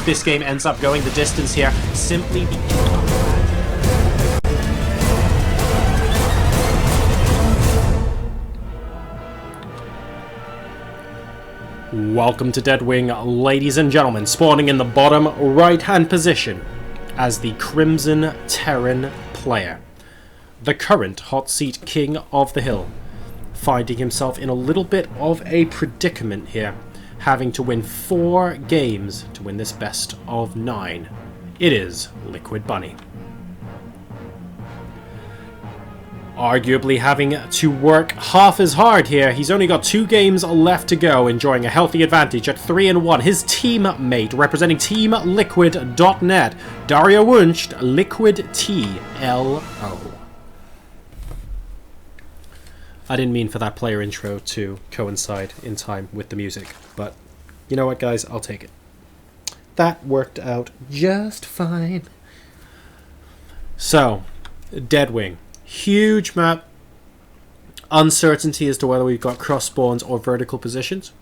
this game ends up going the distance here, simply because... Welcome to Deadwing, ladies and gentlemen, spawning in the bottom right-hand position as the Crimson Terran player. The current hot seat king of the hill, finding himself in a little bit of a predicament here, having to win 4 games to win this best of 9. It is Liquid Bunny. Arguably having to work half as hard here. He's only got 2 games left to go, enjoying a healthy advantage at 3-1. His teammate, representing Team Liquid.net, Dario Wuensch, Liquid TLO. I didn't mean for that player intro to coincide in time with the music, but you know what, guys? I'll take it. That worked out just fine. So, Deadwing. Huge map. Uncertainty as to whether we've got cross spawns or vertical positions.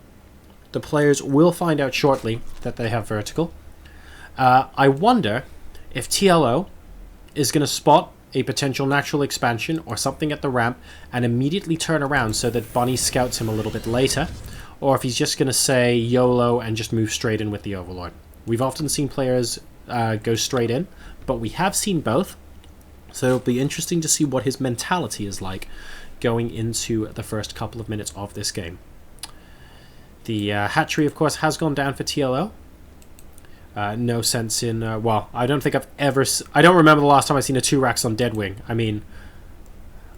The players will find out shortly that they have vertical. I wonder if TLO is going to spot a potential natural expansion or something at the ramp and immediately turn around so that Bunny scouts him a little bit later, or if he's just going to say YOLO and just move straight in with the Overlord. We've often seen players go straight in, but we have seen both. So it'll be interesting to see what his mentality is like going into the first couple of minutes of this game. The hatchery, of course, has gone down for TLO. No sense in... well, I don't think I've ever... I don't remember the last time I've seen a 2 racks on Deadwing. I mean,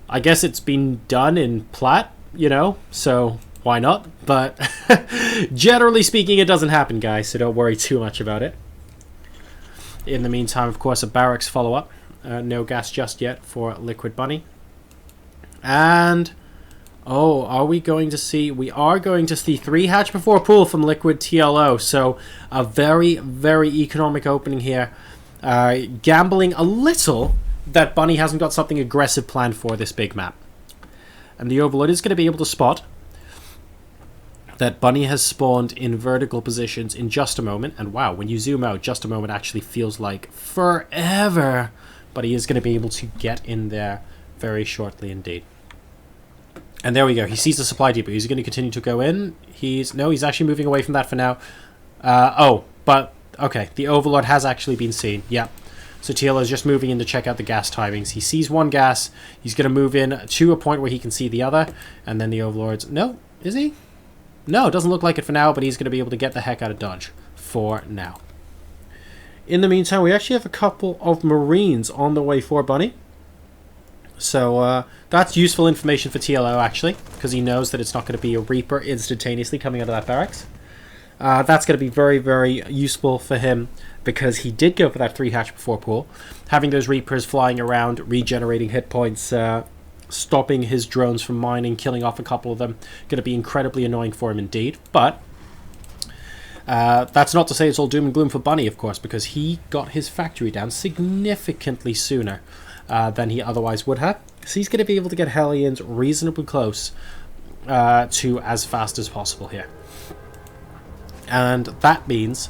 I guess it's been done in Plat, you know, so why not? But generally speaking, it doesn't happen, guys, so don't worry too much about it. In the meantime, of course, a barracks follow-up. No gas just yet for Liquid Bunny. And, oh, are we going to see... We are going to see 3 hatch before pool from Liquid TLO. So, a very, very economic opening here. Gambling a little that Bunny hasn't got something aggressive planned for this big map. And the Overlord is going to be able to spot that Bunny has spawned in vertical positions in just a moment. And wow, when you zoom out, just a moment actually feels like forever. But he is going to be able to get in there very shortly indeed. And there we go. He sees the supply depot. He's going to continue to go in. He's actually moving away from that for now. Okay. The Overlord has actually been seen. Yeah. So TLO is just moving in to check out the gas timings. He sees one gas. He's going to move in to a point where he can see the other. And then the Overlord's... No, is he? No, it doesn't look like it for now, but he's going to be able to get the heck out of Dodge for now. In the meantime, we actually have a couple of Marines on the way for Bunny. So that's useful information for TLO, actually, because he knows that it's not going to be a Reaper instantaneously coming out of that barracks. That's going to be very, very useful for him, because he did go for that 3 hatch before pool. Having those Reapers flying around, regenerating hit points, stopping his drones from mining, killing off a couple of them, going to be incredibly annoying for him indeed. But... that's not to say it's all doom and gloom for Bunny, of course, because he got his factory down significantly sooner than he otherwise would have. So he's going to be able to get Hellions reasonably close to as fast as possible here. And that means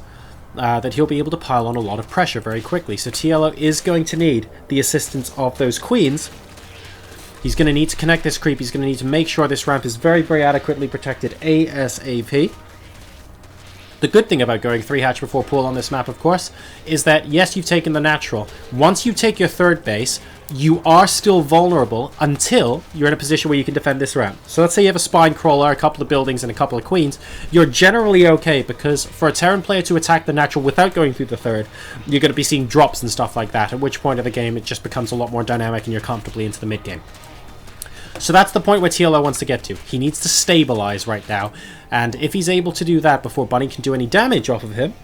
that he'll be able to pile on a lot of pressure very quickly. So TLO is going to need the assistance of those Queens. He's going to need to connect this creep. He's going to need to make sure this ramp is very, very adequately protected ASAP. The good thing about going 3 hatch before pool on this map, of course, is that, yes, you've taken the natural. Once you take your 3rd base, you are still vulnerable until you're in a position where you can defend this ramp. So let's say you have a spine crawler, a couple of buildings, and a couple of queens. You're generally okay, because for a Terran player to attack the natural without going through the 3rd, you're going to be seeing drops and stuff like that, at which point of the game it just becomes a lot more dynamic and you're comfortably into the mid-game. So that's the point where TLO wants to get to. He needs to stabilize right now, and if he's able to do that before Bunny can do any damage off of him,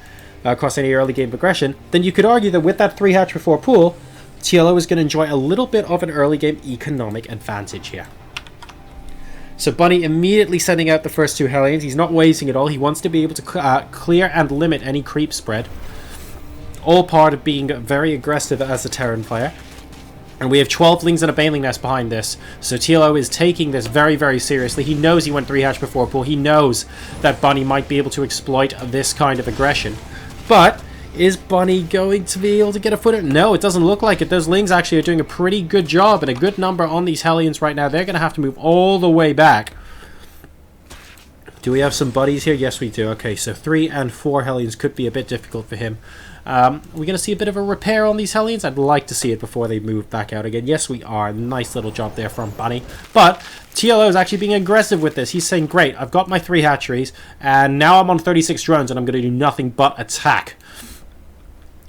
across any early game progression, then you could argue that with that 3 hatch before pool, TLO is going to enjoy a little bit of an early game economic advantage here. So Bunny immediately sending out the first 2 Hellions. He's not wasting it all. He wants to be able to clear and limit any creep spread. All part of being very aggressive as a Terran player. And we have 12lings and a Baneling Nest behind this. So TLO is taking this very, very seriously. He knows he went 3 hatch before pool. He knows that Bunny might be able to exploit this kind of aggression. But Is Bunny going to be able to get a footer? No, it doesn't look like it. Those Lings actually are doing a pretty good job and a good number on these Hellions right now. They're going to have to move all the way back. Do we have some buddies here? Yes, we do. Okay, so 3 and 4 Hellions could be a bit difficult for him. We're going to see a bit of a repair on these Hellions. I'd like to see it before they move back out again. Yes, we are. Nice little job there from Bunny. But TLO is actually being aggressive with this. He's saying, great, I've got my 3 hatcheries, and now I'm on 36 drones, and I'm going to do nothing but attack.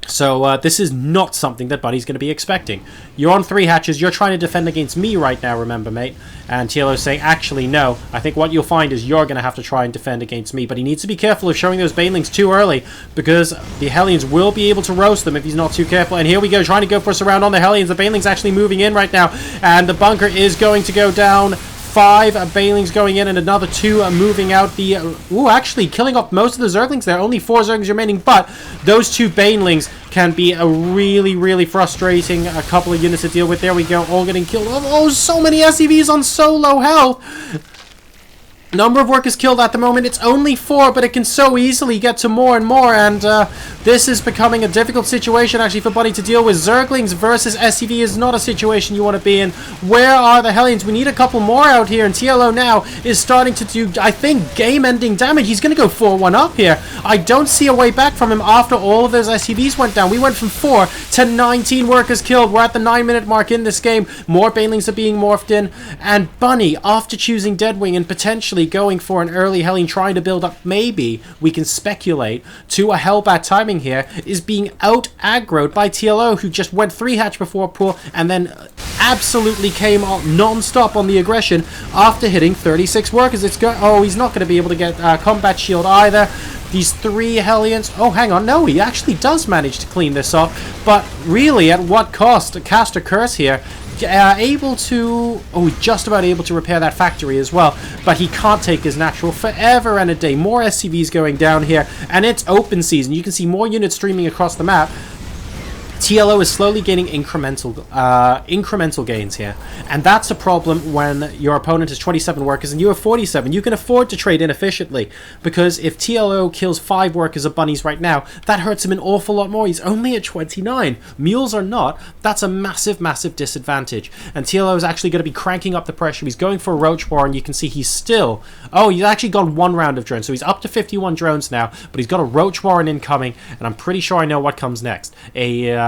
So this is not something that Bunny's going to be expecting. You're on 3 hatches. You're trying to defend against me right now, remember, mate? And TLO's saying, actually, no. I think what you'll find is you're going to have to try and defend against me. But he needs to be careful of showing those banelings too early, because the Hellions will be able to roast them if he's not too careful. And here we go, trying to go for a surround on the Hellions. The banelings actually moving in right now. And the bunker is going to go down. 5 banelings going in and another 2 moving out. The actually killing off most of the Zerglings there. Only 4 Zerglings remaining, but those 2 banelings can be a really, really frustrating couple of units to deal with. There we go, all getting killed. Oh, so many SCVs on so low health. Number of workers killed at the moment, it's only 4, but it can so easily get to more and more, and this is becoming a difficult situation actually for Bunny to deal with. Zerglings versus SCV is not a situation you want to be in. Where are the Hellions? We need a couple more out here, and TLO now is starting to do, I think, game-ending damage. He's going to go 4-1 up here. I don't see a way back from him after all of those SCVs went down. We went from 4 to 19 workers killed. We're at the 9-minute mark in this game. More banelings are being morphed in, and Bunny, after choosing Deadwing and potentially going for an early Hellion, trying to build up, maybe we can speculate, to a Hellbat timing here, is being out-aggroed by TLO, who just went 3 hatch before pool and then absolutely came on non-stop on the aggression after hitting 36 workers. He's not going to be able to get combat shield either. These 3 Hellions... Oh, hang on. No, he actually does manage to clean this off. But really, at what cost? Cast a curse here. Able to... Oh, just about able to repair that factory as well. But he can't take his natural forever and a day. More SCVs going down here. And it's open season. You can see more units streaming across the map. TLO is slowly gaining incremental gains here, and that's a problem when your opponent has 27 workers and you have 47. You can afford to trade inefficiently, because if TLO kills 5 workers of bunnies right now, that hurts him an awful lot more. He's only at 29. Mules are not. That's a massive, massive disadvantage, and TLO is actually going to be cranking up the pressure. He's going for a roach war, and you can see he's still... Oh, he's actually gone 1 round of drones, so he's up to 51 drones now, but he's got a roach war incoming, and I'm pretty sure I know what comes next.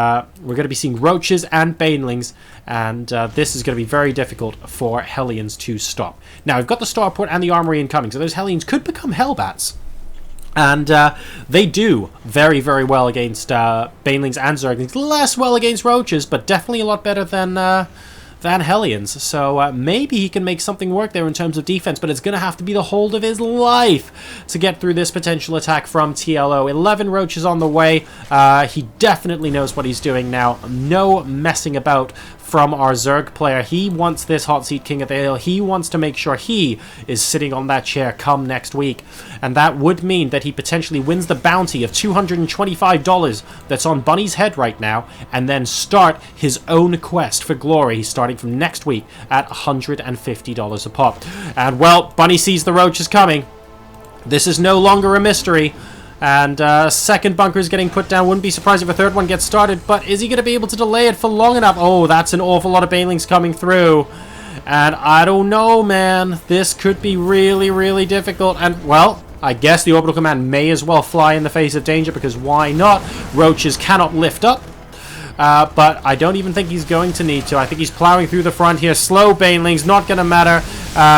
We're going to be seeing roaches and banelings, and this is going to be very difficult for Hellions to stop. Now, we've got the starport and the armory incoming, so those Hellions could become Hellbats. And they do very, very well against banelings and Zerglings. Less well against roaches, but definitely a lot better than Hellions. So maybe he can make something work there in terms of defense, but it's going to have to be the hold of his life to get through this potential attack from TLO. 11 roaches on the way. He definitely knows what he's doing now. No messing about from our Zerg player. He wants this hot seat King of the Hill. He wants to make sure he is sitting on that chair come next week. And that would mean that he potentially wins the bounty of $225 that's on Bunny's head right now, and then start his own quest for glory. He's starting from next week at $150 a pop. And, well, Bunny sees the roaches coming. This is no longer a mystery. And second bunker is getting put down. Wouldn't be surprised if a third one gets started. But is he going to be able to delay it for long enough? Oh, that's an awful lot of banelings coming through. And I don't know, man. This could be really, really difficult. And, well, I guess the orbital command may as well fly in the face of danger, because why not? Roaches cannot lift up. But I don't even think he's going to need to. I think he's plowing through the front here. Slow banelings, not going to matter.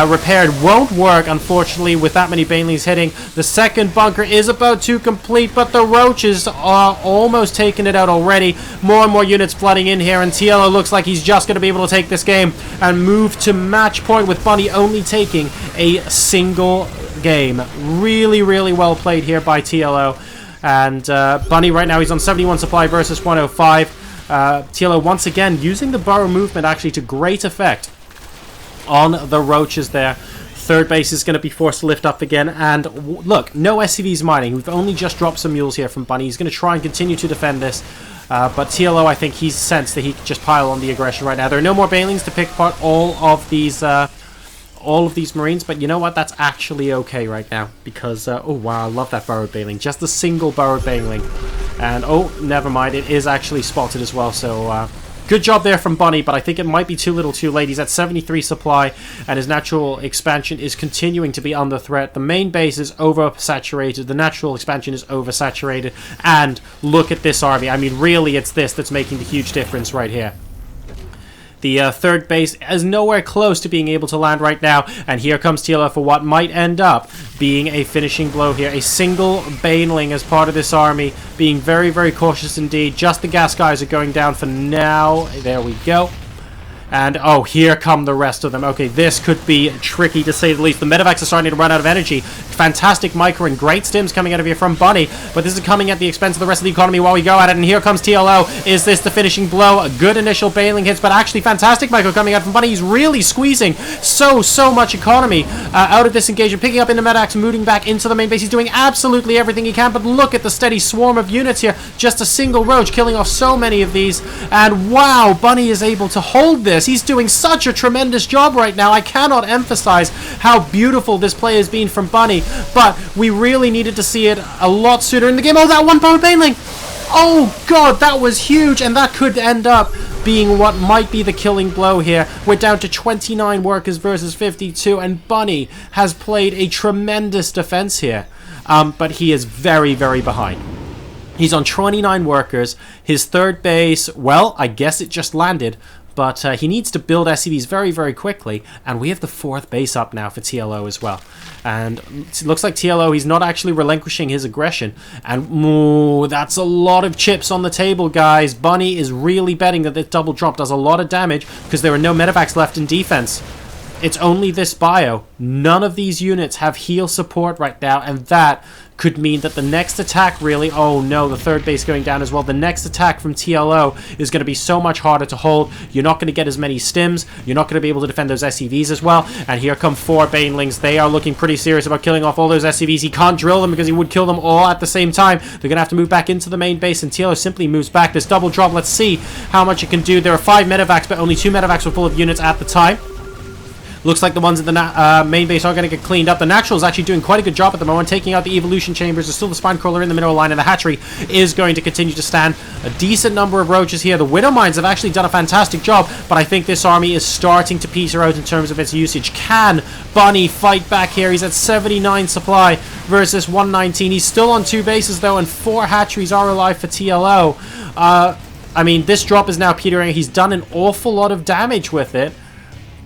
Repaired won't work, unfortunately, with that many banelings hitting. The second bunker is about to complete, but the roaches are almost taking it out already. More and more units flooding in here, and TLO looks like he's just going to be able to take this game and move to match point, with Bunny only taking a single game. Really, really well played here by TLO. And Bunny right now, he's on 71 supply versus 105. TLO once again using the burrow movement actually to great effect on the roaches there. Third base is going to be forced to lift up again, and look, no SCVs mining. We've only just dropped some mules here from Bunny. He's going to try and continue to defend this, but TLO, I think he's sensed that he can just pile on the aggression right now. There are no more banelings to pick apart all of these Marines, but you know what? That's actually okay right now, because oh wow, I love that burrowed baneling. Just a single burrowed baneling And, oh, never mind. It is actually spotted as well. So, good job there from Bunny, but I think it might be too little too late. He's at 73 supply, and his natural expansion is continuing to be under threat. The main base is oversaturated. The natural expansion is oversaturated. And look at this army. I mean, really, it's this that's making the huge difference right here. The third base is nowhere close to being able to land right now. And here comes TLO for what might end up being a finishing blow here. A single Baneling as part of this army, being very, very cautious indeed. Just the gas guys are going down for now. There we go. And, oh, here come the rest of them. Okay, this could be tricky to say the least. The medevacs are starting to run out of energy. Fantastic micro and great stims coming out of here from Bunny. But this is coming at the expense of the rest of the economy while we go at it. And here comes TLO. Is this the finishing blow? A good initial bailing hits, but actually fantastic micro coming out from Bunny. He's really squeezing so much economy out of this engagement. Picking up into medevacs, moving back into the main base. He's doing absolutely everything he can. But look at the steady swarm of units here. Just a single roach killing off so many of these. And wow, Bunny is able to hold this. He's doing such a tremendous job right now. I cannot emphasize how beautiful this play has been from Bunny, but we really needed to see it a lot sooner in the game. Oh, that one power Baneling! Oh god, that was huge, and that could end up being what might be the killing blow here. We're down to 29 workers versus 52, and Bunny has played a tremendous defense here, but he is very, very behind. He's on 29 workers. His third base, well, I guess it just landed, but he needs to build SCVs very, very quickly. And we have the fourth base up now for TLO as well. And it looks like TLO, he's not actually relinquishing his aggression. And that's a lot of chips on the table, guys. Bunny is really betting that this double drop does a lot of damage because there are no medevacs left in defense. It's only this bio. None of these units have heal support right now, and that could mean that the next attack really... Oh no, the third base going down as well. The next attack from TLO is going to be so much harder to hold. You're not going to get as many stims. You're not going to be able to defend those SCVs as well. And here come 4 Banelings. They are looking pretty serious about killing off all those SCVs. He can't drill them because he would kill them all at the same time. They're going to have to move back into the main base, and TLO simply moves back. This double drop, let's see how much it can do. There are 5 medevacs, but only 2 medevacs were full of units at the time. Looks like the ones in the main base are going to get cleaned up. The Natural is actually doing quite a good job at the moment, taking out the evolution chambers. There's still the spine crawler in the mineral line, and the hatchery is going to continue to stand. A decent number of roaches here. The Widow Mines have actually done a fantastic job, but I think this army is starting to peter out in terms of its usage. Can Bunny fight back here? He's at 79 supply versus 119. He's still on 2 bases, though, and 4 hatcheries are alive for TLO. I mean, this drop is now petering. He's done an awful lot of damage with it.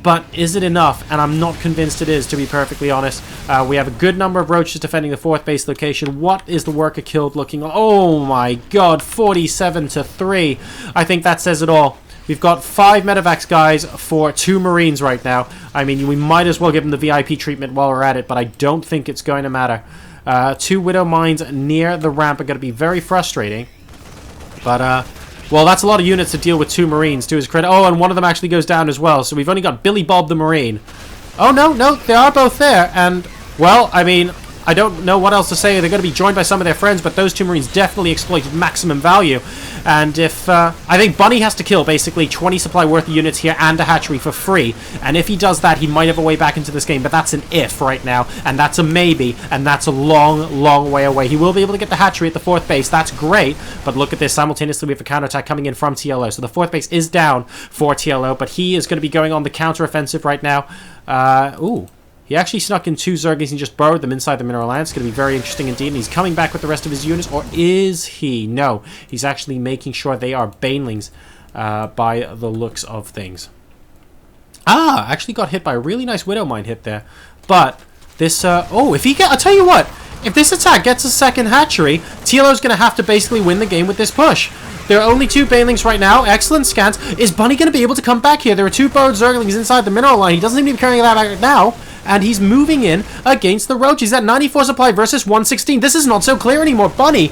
But is it enough? And I'm not convinced it is, to be perfectly honest. We have a good number of roaches defending the 4th base location. What is the worker killed looking like? Oh my god, 47-3. I think that says it all. We've got 5 medevacs guys for 2 Marines right now. I mean, we might as well give them the VIP treatment while we're at it, but I don't think it's going to matter. 2 Widow Mines near the ramp are going to be very frustrating. But, well, that's a lot of units to deal with 2 Marines, to his credit. Oh, and one of them actually goes down as well. So we've only got Billy Bob the Marine. Oh, no, they are both there. And, well, I mean, I don't know what else to say. They're going to be joined by some of their friends, but those 2 Marines definitely exploited maximum value. And if, I think Bunny has to kill basically 20 supply worth of units here and a hatchery for free. And if he does that, he might have a way back into this game, but that's an if right now. And that's a maybe, and that's a long, long way away. He will be able to get the hatchery at the 4th base. That's great, but look at this. Simultaneously, we have a counterattack coming in from TLO. So the 4th base is down for TLO, but he is going to be going on the counter-offensive right now. He actually snuck in 2 Zergies and just burrowed them inside the mineral line. It's going to be very interesting indeed. And he's coming back with the rest of his units. Or is he? No. He's actually making sure they are Banelings by the looks of things. Actually got hit by a really nice Widow Mine hit there. But this... if he get... I'll tell you what. If this attack gets a second hatchery, TLO's going to have to basically win the game with this push. There are only 2 Banelings right now. Excellent scans. Is Bunny going to be able to come back here? There are 2 burrowed Zerglings inside the mineral line. He doesn't seem to be carrying that back now. And he's moving in against the roach. He's at 94 supply versus 116. This is not so clear anymore. Bunny,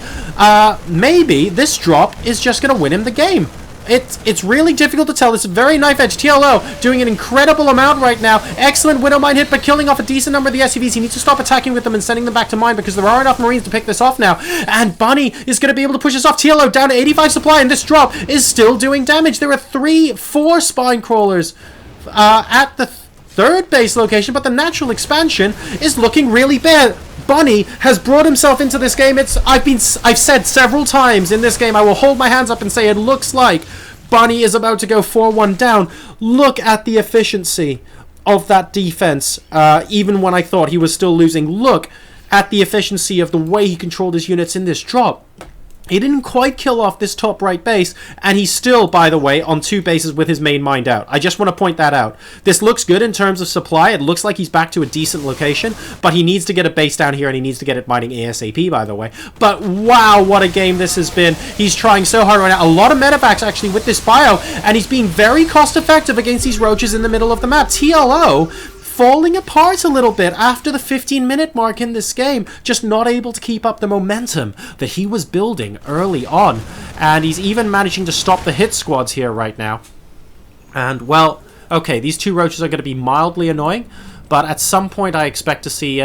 maybe this drop is just going to win him the game. It's really difficult to tell. It's a very knife edge. TLO doing an incredible amount right now. Excellent Widow Mine hit, but killing off a decent number of the SCVs. He needs to stop attacking with them and sending them back to mine because there are enough Marines to pick this off now. And Bunny is going to be able to push this off. TLO down to 85 supply, and this drop is still doing damage. There are 4 spine crawlers at the third base location, but the natural expansion is looking really bad. Bunny has brought himself into this game. I've said several times in this game, I will hold my hands up and say it looks like Bunny is about to go 4-1 down. Look at the efficiency of that defense, even when I thought he was still losing. Look at the efficiency of the way he controlled his units in this drop. He didn't quite kill off this top right base, and he's still, by the way, on 2 bases with his main mined out. I just want to point that out. This looks good in terms of supply. It looks like he's back to a decent location, but he needs to get a base down here, and he needs to get it mining ASAP, by the way. But wow, what a game this has been. He's trying so hard right now. A lot of medevacs, actually, with this bio, and he's being very cost-effective against these roaches in the middle of the map. TLO falling apart a little bit after the 15-minute mark in this game, just not able to keep up the momentum that he was building early on. And he's even managing to stop the hit squads here right now. And, well, okay, these 2 roaches are going to be mildly annoying, but at some point I expect to see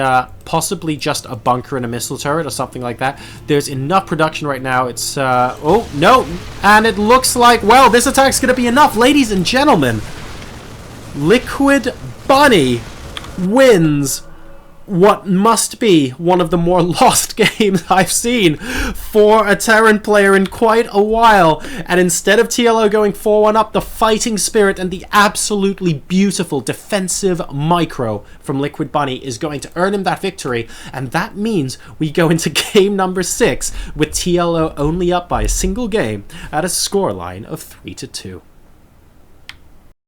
possibly just a bunker and a missile turret or something like that. There's enough production right now. It's, oh, no, and it looks like, well, this attack's going to be enough. Ladies and gentlemen, Liquid Bunny wins what must be one of the more lost games I've seen for a Terran player in quite a while. And instead of TLO going 4-1 up, the fighting spirit and the absolutely beautiful defensive micro from Liquid Bunny is going to earn him that victory. And that means we go into game number 6 with TLO only up by a single game at a scoreline of 3-2.